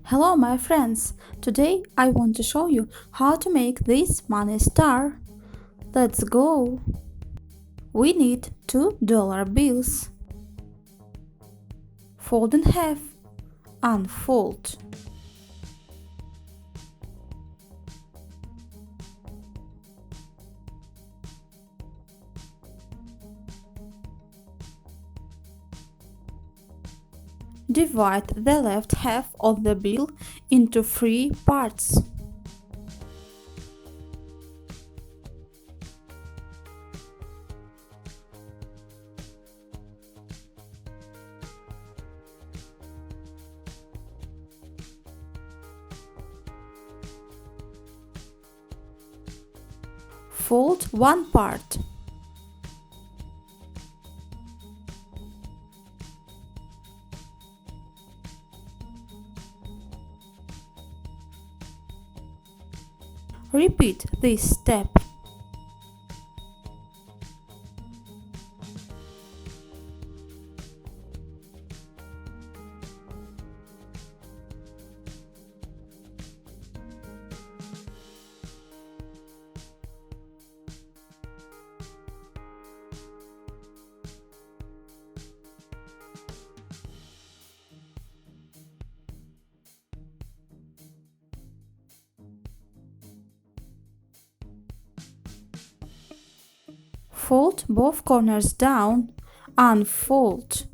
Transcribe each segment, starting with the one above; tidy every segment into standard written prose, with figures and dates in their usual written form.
Hello my friends, today I want to show you how to make this money star. Let's go! We need $2 bills. Fold in half, unfold. Divide the left half of the bill into 3 parts. Fold one part. Repeat this step. Fold both corners down, unfold.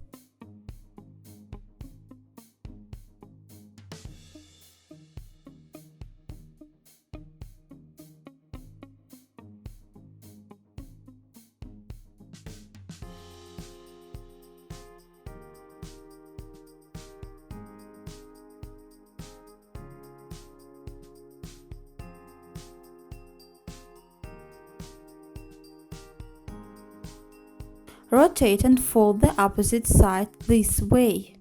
Rotate and fold the opposite side this way.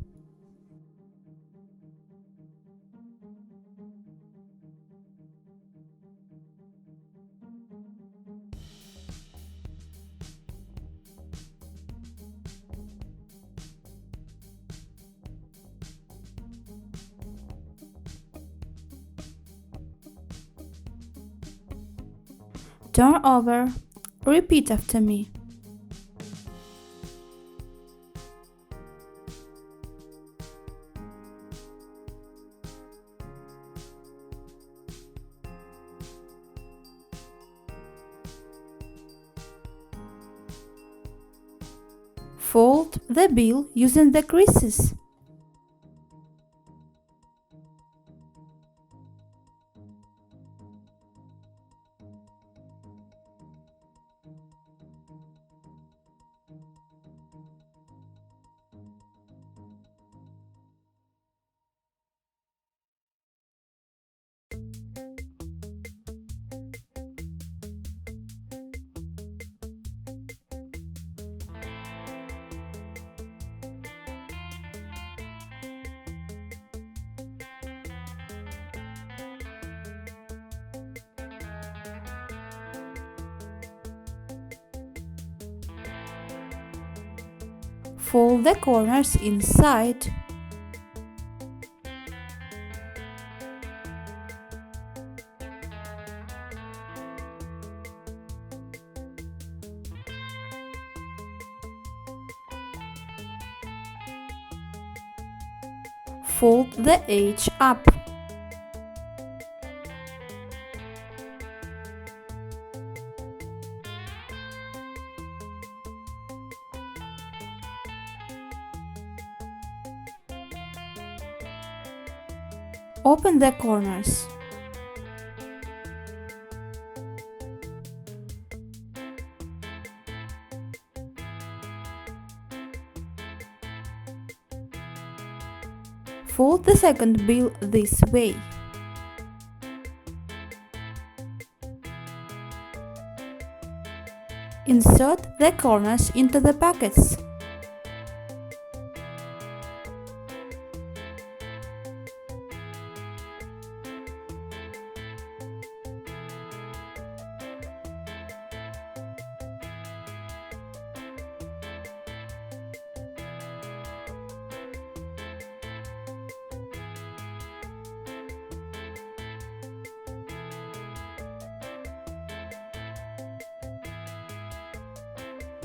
Turn over. Repeat after me. Fold the bill using the creases. Fold the corners inside. Fold the edge up. Open the corners. Fold the second bill this way. Insert the corners into the pockets.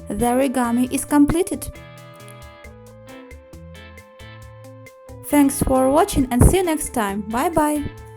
The origami is completed. Thanks for watching and see you next time. Bye bye!